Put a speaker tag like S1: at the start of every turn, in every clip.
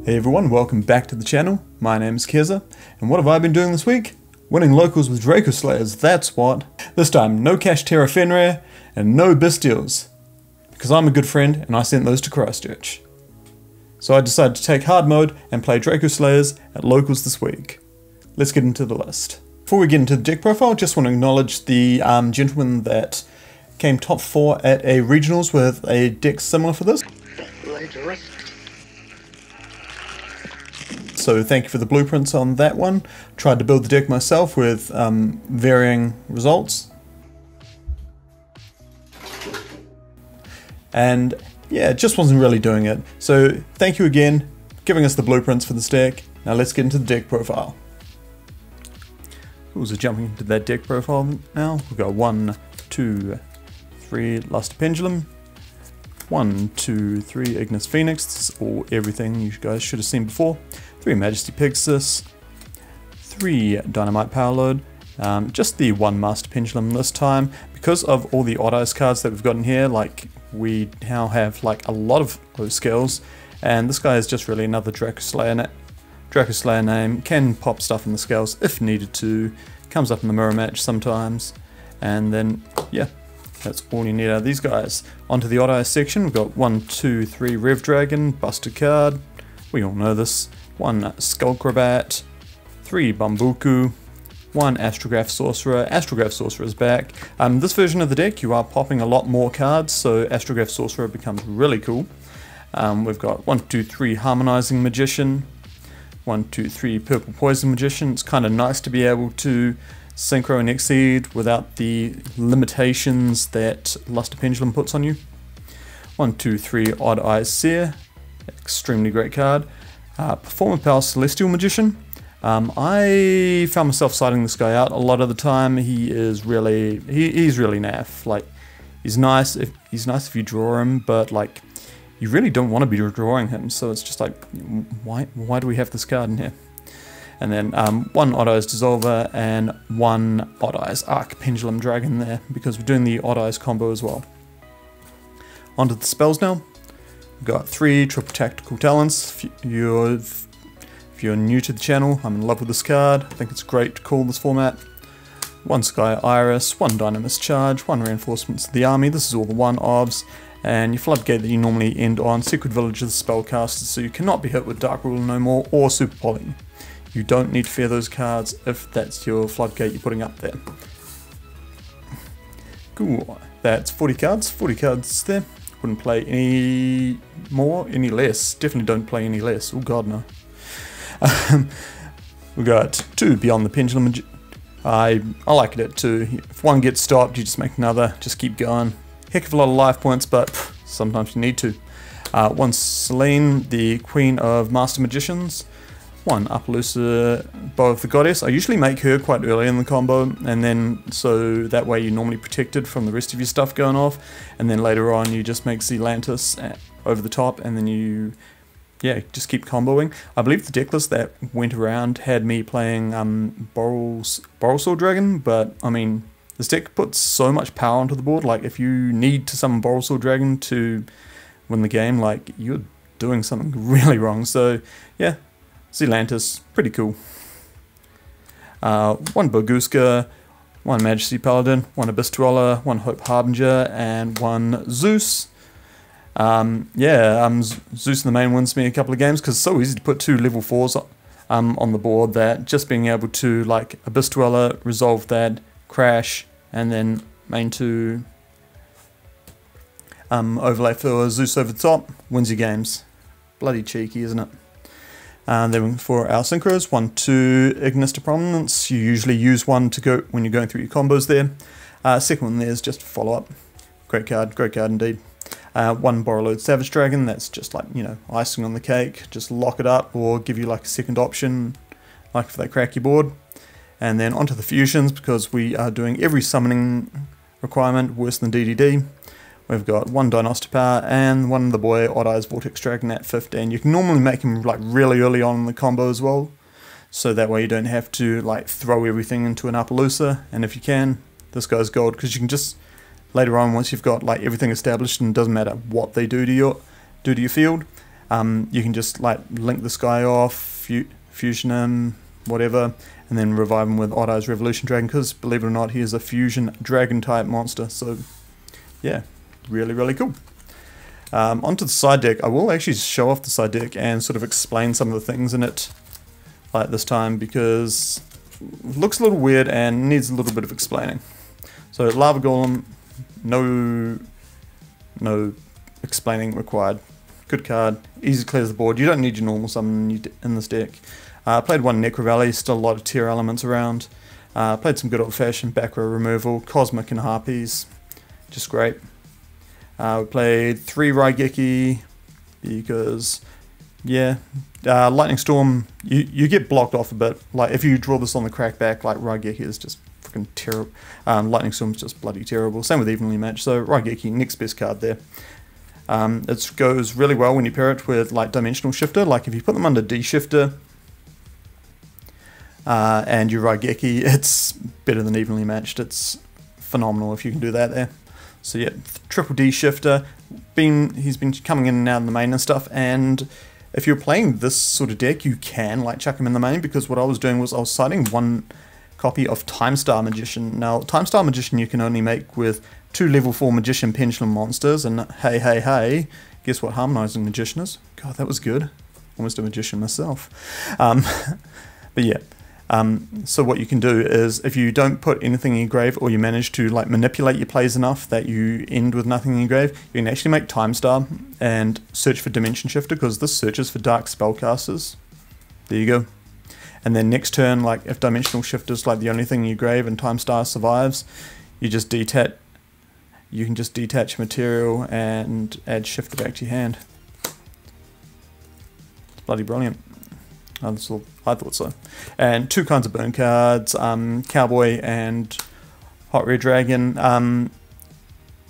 S1: Hey everyone, welcome back to the channel. My name is Keza, and what have I been doing this week? Winning locals with Dracoslayers, that's what. This time, no Cash Terra Fenrir, and no Bestials. Because I'm a good friend, and I sent those to Christchurch. So I decided to take hard mode and play Dracoslayers at locals this week. Let's get into the list. Before we get into the deck profile, just want to acknowledge the gentleman that came top 4 at a regionals with a deck similar for this. So thank you for the blueprints on that one. Tried to build the deck myself with varying results. And yeah, it just wasn't really doing it. So thank you again for giving us the blueprints for this deck. Now let's get into the deck profile. So jumping into that deck profile now. We've got 1, 2, 3 Luster Pendulum. 1, 2, 3 Ignis Phoenix. This is all everything you guys should have seen before. 3 Majesty Pegasus, 3 Dynamite Power Load, just the 1 Master Pendulum this time. Because of all the Odd-Eyes cards that we've got in here, like we now have like a lot of those skills, and this guy is just really another Dracoslayer name, can pop stuff in the scales if needed to, comes up in the mirror match sometimes, and then yeah, that's all you need out of these guys. Onto the Odd-Eyes section, we've got 1, 2, 3 Rev Dragon, Buster card, we all know this. 1 Skullcrobat, 3 Bambuku, 1 Astrograph Sorcerer. Astrograph Sorcerer is back. This version of the deck you are popping a lot more cards, so Astrograph Sorcerer becomes really cool. We've got 1, 2, 3 Harmonizing Magician, 1, 2, 3 Purple Poison Magician. It's kind of nice to be able to synchro and exceed without the limitations that Luster Pendulum puts on you. 1, 2, 3 Odd-Eyes Seer, extremely great card. Performer Power Celestial Magician. I found myself citing this guy out a lot of the time. He's really naff. Like, he's nice if you draw him, but like you really don't want to be drawing him. So it's just like, why do we have this card in here? And then 1 Odd-Eyes Dissolver and 1 Odd-Eyes Arc Pendulum Dragon there, because we're doing the Odd-Eyes combo as well. Onto the spells now. We've got 3 Triple Tactical Talents. If you're new to the channel, I'm in love with this card. I think it's great to call this format. 1 Sky Iris, 1 Dynamis Charge, 1 Reinforcements of the Army. This is all the 1-ofs. And your floodgate that you normally end on Secret Village of the Spellcasters, so you cannot be hit with Dark Ruler no more or Super Poly. You don't need to fear those cards if that's your floodgate you're putting up there. Cool, that's 40 cards there. Wouldn't play any more, any less. Definitely don't play any less. Oh god, no. We got 2 Beyond the Pendulum. I like it at 2. If one gets stopped, you just make another. Just keep going. Heck of a lot of life points, but sometimes you need to. 1 Selene, the Queen of Master Magicians. 1 Appaloosa, Bow of the Goddess. I usually make her quite early in the combo, and then so that way you're normally protected from the rest of your stuff going off, and then later on you just make Zealantis over the top, and then you, yeah, just keep comboing. I believe the deck list that went around had me playing Borrelsword Dragon, but I mean, this deck puts so much power onto the board. Like, if you need to summon Borrelsword Dragon to win the game, like, you're doing something really wrong. So yeah, Zealantis, pretty cool. 1 Boguska, 1 Majesty Paladin, 1 Abyss Dweller, 1 Hope Harbinger, and 1 Zeus. Zeus in the main wins me a couple of games because it's so easy to put 2 level 4s on the board that just being able to, like, Abyss Dweller, resolve that, crash, and then main 2 overlay for Zeus over the top, wins your games. Bloody cheeky, isn't it? Then for our synchros, 1, 2 Ignis to Prominence. You usually use 1 to go when you're going through your combos there. Second one there is just follow up. Great card indeed. 1 Borrelode Savage Dragon, that's just like, you know, icing on the cake. Just lock it up or give you like a second option, like if they crack your board. And then onto the fusions, because we are doing every summoning requirement worse than DDD. We've got 1 Dinostopower and 1 the boy Odd-Eyes Vortex Dragon at 15. You can normally make him like really early on in the combo as well, so that way you don't have to like throw everything into an Appaloosa. And if you can, this guy's gold, because you can just later on, once you've got like everything established and it doesn't matter what they do to your field, You can just like link this guy off, fusion him, whatever, and then revive him with Odd-Eyes Revolution Dragon, because believe it or not, he is a fusion dragon type monster. So yeah, really, really cool. Onto the side deck. I will actually show off the side deck and sort of explain some of the things in it like this time, because it looks a little weird and needs a little bit of explaining. So Lava Golem, no explaining required. Good card, easy clears the board. You don't need your normal summon in this deck. Played one Necro Valley, still a lot of tier elements around. Played some good old fashioned back row removal, Cosmic and Harpies, just great. We played 3 Raigeki because, yeah, Lightning Storm, you get blocked off a bit. Like if you draw this on the crackback, like Raigeki is just freaking terrible. Lightning Storm's just bloody terrible. Same with Evenly Matched. So Raigeki, next best card there. It goes really well when you pair it with like Dimensional Shifter. Like if you put them under D Shifter and your Raigeki, it's better than Evenly Matched. It's phenomenal if you can do that there. So yeah, triple D Shifter. He's been coming in and out in the main and stuff. And if you're playing this sort of deck, you can like chuck him in the main, because what I was doing was I was citing one copy of Time Star Magician. Now, Time Star Magician you can only make with 2 level 4 Magician Pendulum monsters, and hey, guess what Harmonizing Magician is? God, that was good. Almost a magician myself. But yeah, so what you can do is, if you don't put anything in your grave, or you manage to like manipulate your plays enough that you end with nothing in your grave, you can actually make Time Star and search for Dimension Shifter, because this searches for dark spellcasters. There you go. And then next turn, like if Dimensional Shifter is like the only thing in your grave and Time Star survives, you just detach. You can just detach material and add Shifter back to your hand. It's bloody brilliant. I thought so. And 2 kinds of burn cards, Cowboy and Hot Red Dragon.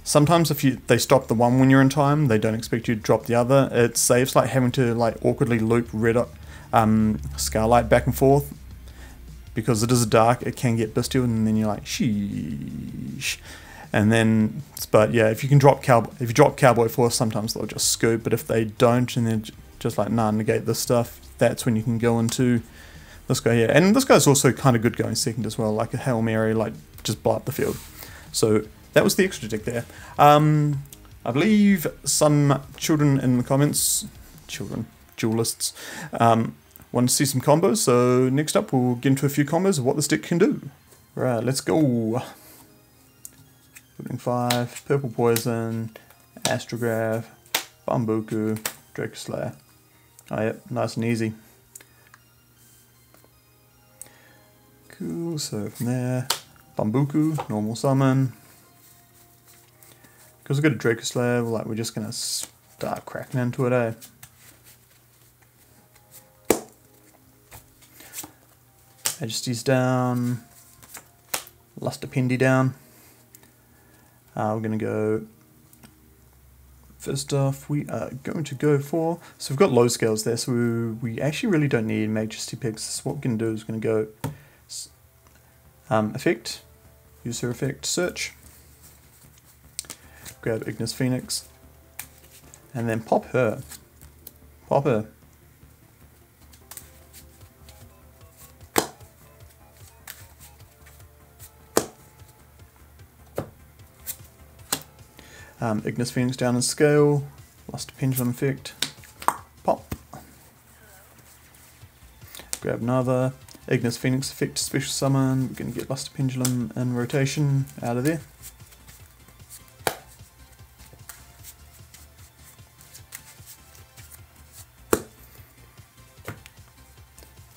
S1: Sometimes if they stop the one when you're in time, they don't expect you to drop the other. It saves like having to like awkwardly loop Scarlight back and forth, because it is a dark, it can get bestial, and then you're like sheesh. And then, but yeah, if you drop Cowboy Force, sometimes they'll just scoop. But if they don't, and they're just like, nah, negate this stuff, that's when you can go into this guy here. And this guy's also kind of good going second as well, like a Hail Mary, like just blow up the field. So that was the extra deck there. I believe some children in the comments, duelists, want to see some combos. So next up, we'll get into a few combos of what this deck can do. Right, let's go. Building 5, Purple Poison, Astrograph, Bambuku, Dracoslayer. Oh yep, nice and easy. Cool, so from there, Bambuku, normal summon. Because we've got a Dracoslayer, like we're just going to start cracking into it, eh? Majesty's down, Lusterpendi down. We're going to go, first off, we are going to go for, so we've got low scales there, so we actually really don't need Majesty picks. So what we're going to do is we're going to go effect, user effect, search, grab Ignis Phoenix, and then pop her. Ignis Phoenix down in scale, Luster Pendulum effect, pop. Grab another Ignis Phoenix effect, special summon. We're going to get Luster Pendulum in rotation out of there.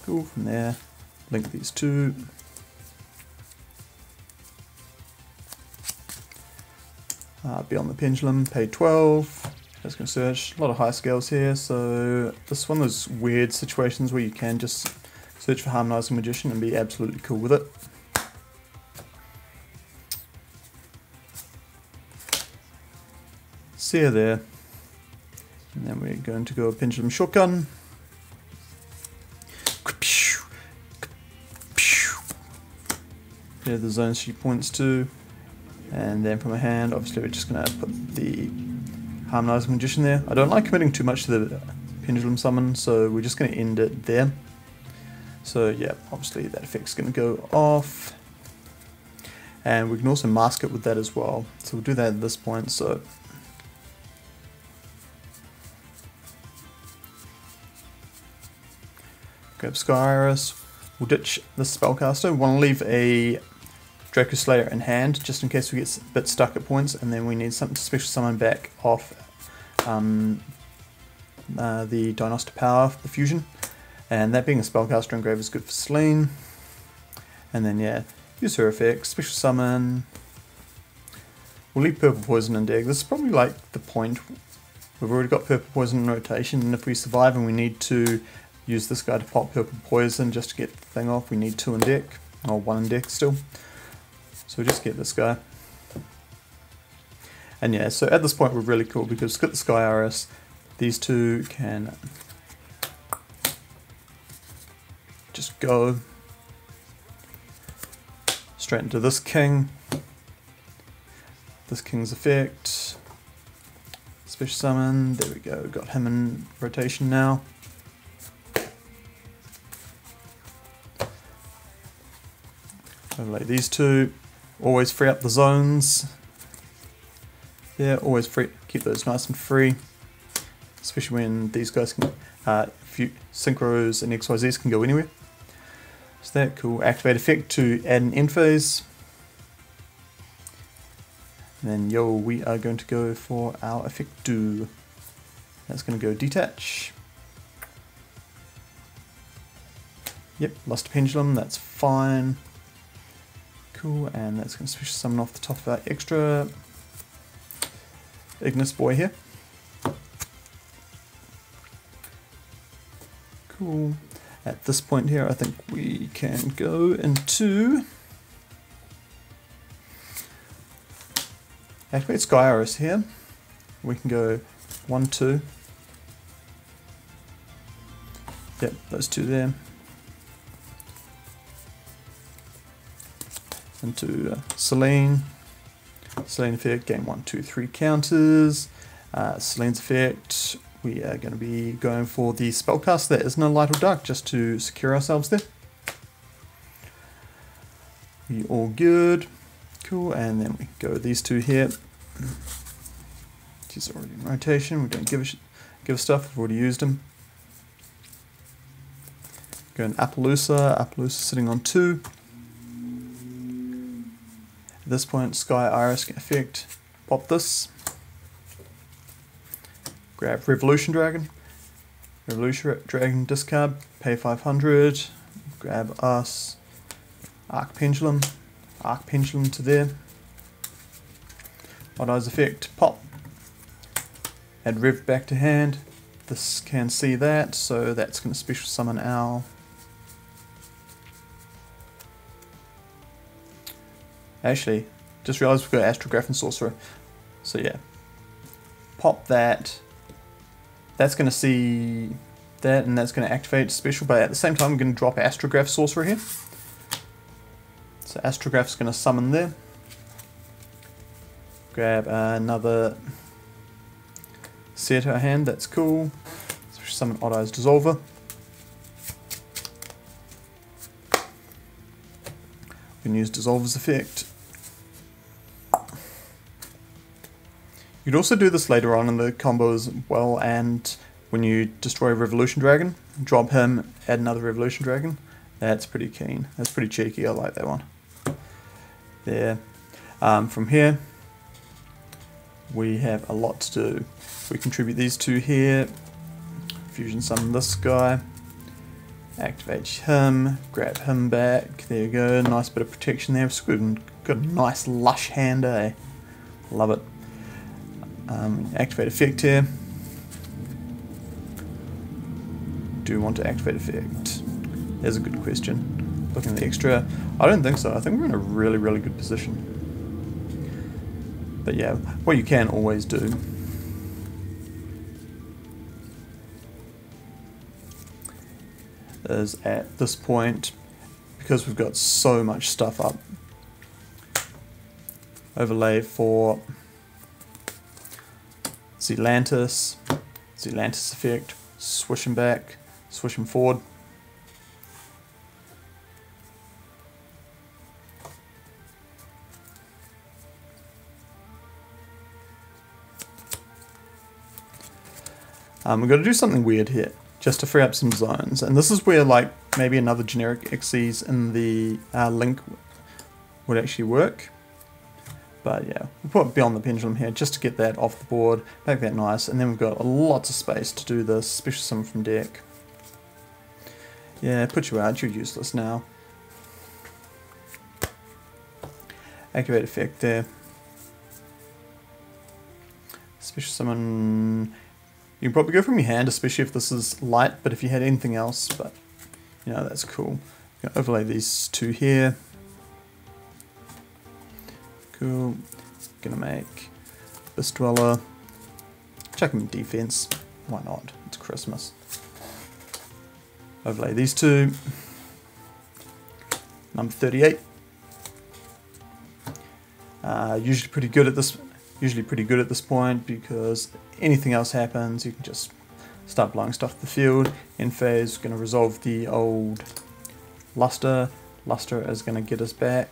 S1: Cool, from there, link these two. Beyond the Pendulum, pay 12. That's going to search. A lot of high scales here, so this is one of those weird situations where you can just search for Harmonizing Magician and be absolutely cool with it. See her there. And then we're going to go Pendulum Shotgun. Here are the zones she points to. And then from a hand, obviously we're just going to put the Harmonizing Magician there. I don't like committing too much to the pendulum summon, so we're just going to end it there. So yeah, obviously that effect's going to go off. And we can also mask it with that as well. So we'll do that at this point. So grab Sky Iris. We'll ditch the spellcaster. We want to leave a Dracoslayer in hand just in case we get a bit stuck at points, and then we need something to special summon back off the Dinoster Power, the fusion. And that being a spellcaster engrave is good for Celine. And then yeah, use her effect, special summon. We'll leave purple poison in deck. This is probably like the point. We've already got purple poison in rotation, and if we survive and we need to use this guy to pop purple poison just to get the thing off, we need 2 in deck, or 1 in deck still. So we just get this guy. And yeah, so at this point we're really cool because we've got the Sky Iris. These two can just go straight into this king. This king's effect. Special summon. There we go. Got him in rotation now. Overlay these two. Always free up the zones. Yeah, always free. Keep those nice and free. Especially when these guys can, synchros and XYZs can go anywhere. So that cool. Activate effect to add an end phase. And then yo, we are going to go for our effect do. That's going to go detach. Yep, lost a pendulum. That's fine. Cool, and that's going to special summon off the top of our extra Ignis boy here. Cool. At this point here, I think we can go into activate Sky Iris here. We can go 1, 2. Yep, those two there. Into Celine. Celine effect, gain 1, 2, 3 counters. Celine's effect, we are going to be going for the spellcast that isn't a light or dark just to secure ourselves there. We all good. Cool, and then we go these two here. She's already in rotation, we don't give a stuff, we've already used them. Go in Appaloosa sitting on 2. At this point, Sky Iris effect, pop this. Grab Revolution Dragon. Revolution Dragon discard, pay 500. Grab us Arc Pendulum to there. Odd-Eyes effect, pop. Add Rev back to hand. This can see that, so that's going to special summon our actually, just realised we've got Astrograph and Sorcerer. So yeah, pop that. That's going to see that, and that's going to activate special, but at the same time we're going to drop Astrograph Sorcerer here. So Astrograph's going to summon there. Grab another Seer to our hand, that's cool. So summon Odd-Eyes Dissolver. We can use Dissolver's effect. You could also do this later on in the combo as well, and when you destroy a Revolution Dragon, drop him, add another Revolution Dragon. That's pretty keen. That's pretty cheeky, I like that one. There. From here, we have a lot to do. We contribute these two here. Fusion summon this guy. Activate him, grab him back. There you go, nice bit of protection there. It's good. Got a nice lush hand, eh? Love it. Activate effect here. Do you want to activate effect? There's a good question. Looking at the extra, I don't think so. I think we're in a really, really good position. But yeah, what you can always do is at this point, because we've got so much stuff up, overlay for Zealantis effect, swish him back, swish him forward. We've got to do something weird here, just to free up some zones. And this is where like maybe another generic Xyz in the link would actually work. But yeah, we'll put Beyond the Pendulum here just to get that off the board, make that nice, and then we've got lots of space to do this, special summon from deck. Yeah, put you out, you're useless now. Activate effect there. Special summon. You can probably go from your hand, especially if this is light, but if you had anything else, but you know, that's cool. You can overlay these two here. Cool. Gonna make this Dweller. Chuck him in defense. Why not? It's Christmas. Overlay these two. Number 38. Usually pretty good at this point, because anything else happens, you can just start blowing stuff to the field. End phase, going to resolve the old Luster. Luster is going to get us back.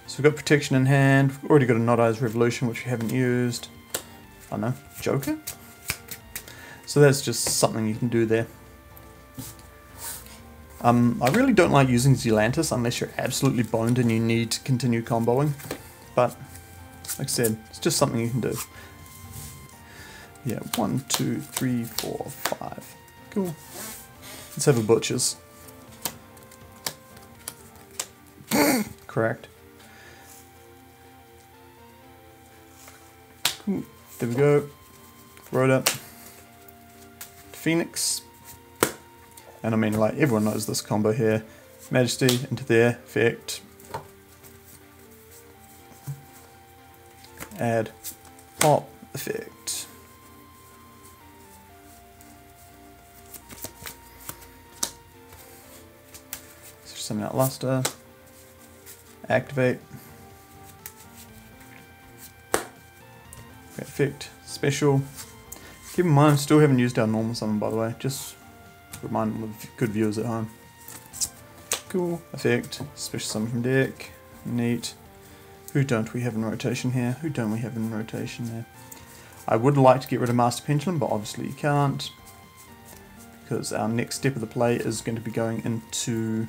S1: So we've got protection in hand. We've already got a Odd-Eyes Revolution, which we haven't used. I don't know, Joker? So that's just something you can do there. I really don't like using Zealantis unless you're absolutely boned and you need to continue comboing. But, like I said, it's just something you can do. Yeah, 1, 2, 3, 4, 5. Cool. Let's have a butcher's. Correct. Cool. There we go. Rhoda. Phoenix. And I mean, like, everyone knows this combo here. Majesty into there, effect. Add pop effect. So summon out Luster. Activate. Effect. Special. Keep in mind, still haven't used our normal summon, by the way. Just remind the good viewers at home. Cool. Effect. Special summon from deck. Neat. Who don't we have in rotation here? Who don't we have in rotation there? I would like to get rid of Master Pendulum, but obviously you can't. Because our next step of the play is going to be going into...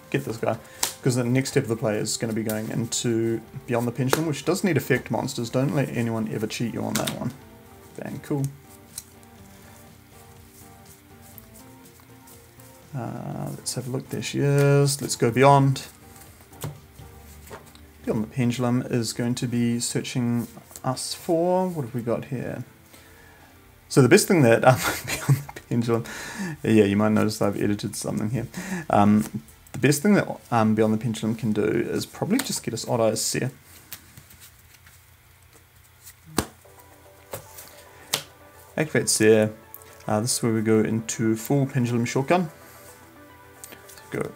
S1: Get this guy. Because the next step of the play is going to be going into Beyond the Pendulum, which does need effect monsters. Don't let anyone ever cheat you on that one. Bang, cool. Let's have a look. There she is. Let's go Beyond. Beyond the Pendulum is going to be searching us for... What have we got here? So the best thing that Beyond the Pendulum... Yeah, you might notice that I've edited something here. The best thing that Beyond the Pendulum can do is probably just get us Odd-Eyes Seer. Activate Seer. This is where we go into full Pendulum Shotgun. So go.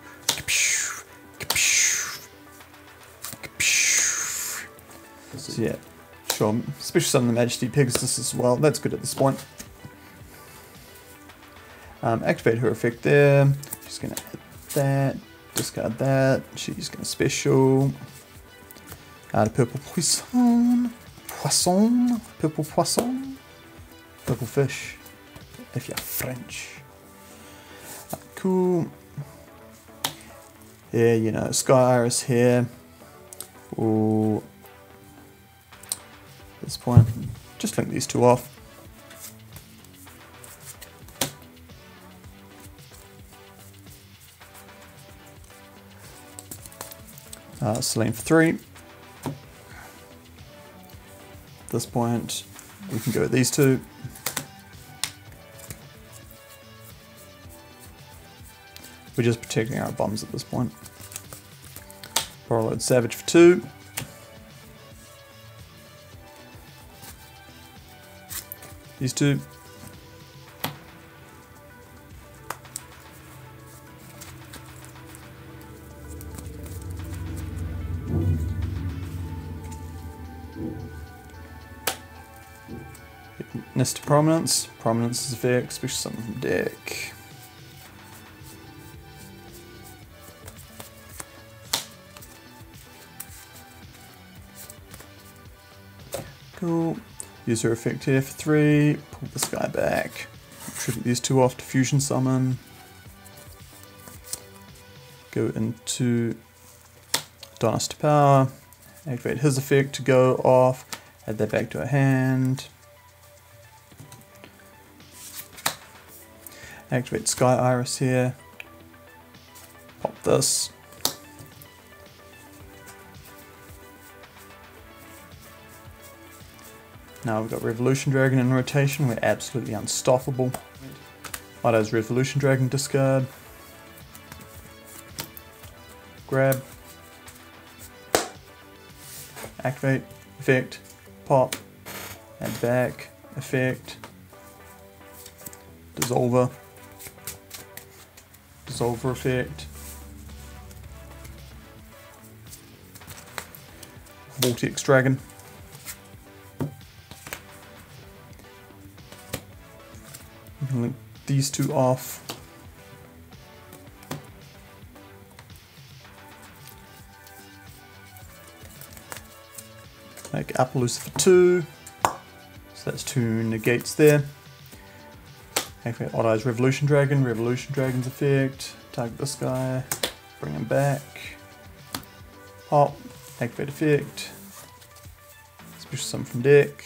S1: So yeah, sure. Special summon the Majesty Pegasus as well. That's good at this point. Activate her effect there. She's going to hit that. Discard that. She's going to special. The purple poisson. Purple poisson. Purple fish. If you're French. Cool. Yeah, you know, Sky Iris here. Or at this point, just link these two off. Selene for 3. At this point, we can go with these two. We're just protecting our bombs at this point. Borrowed Savage for 2. These two. Witness to Prominence. Prominence is effect, special summon from deck. Cool. Use your effect here for 3. Pull this guy back. Tribute these 2 off to Fusion Summon. Go into Odd-Eyes to Power. Activate his effect to go off. Add that back to a hand. Activate Sky Iris here. Pop this. Now we've got Revolution Dragon in rotation, we're absolutely unstoppable. Odd-Eyes Revolution Dragon discard. Grab. Activate, effect, pop, add back, effect, dissolver, dissolver effect, Vortex Dragon. We can link these 2 off. Make Apple Lucifer 2. So that's 2 negates there. Activate Odd-Eyes Revolution Dragon. Revolution Dragon's effect. Target this guy. Bring him back. Pop. Activate effect. Special summon from deck.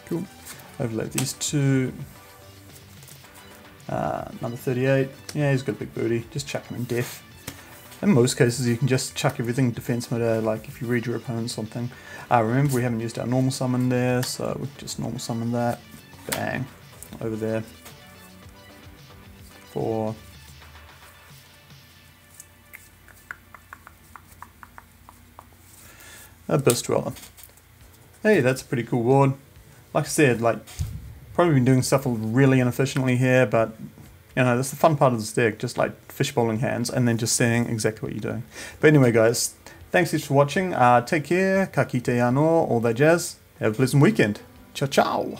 S1: Cool. Overlay these 2. Number 38. Yeah, he's got a big booty. Just chuck him in def. In most cases, you can just chuck everything defense mode, like if you read your opponent something. Remember, we haven't used our normal summon there, so we can just normal summon that. Bang. Over there. For Abyss Dweller. Hey, that's a pretty cool board. Like I said, probably been doing stuff really inefficiently here, but you know, that's the fun part of this deck, just like fishbowling hands and then just seeing exactly what you're doing. But anyway guys, thanks for watching, take care, ka kite anō, all that jazz, have a pleasant weekend, ciao ciao!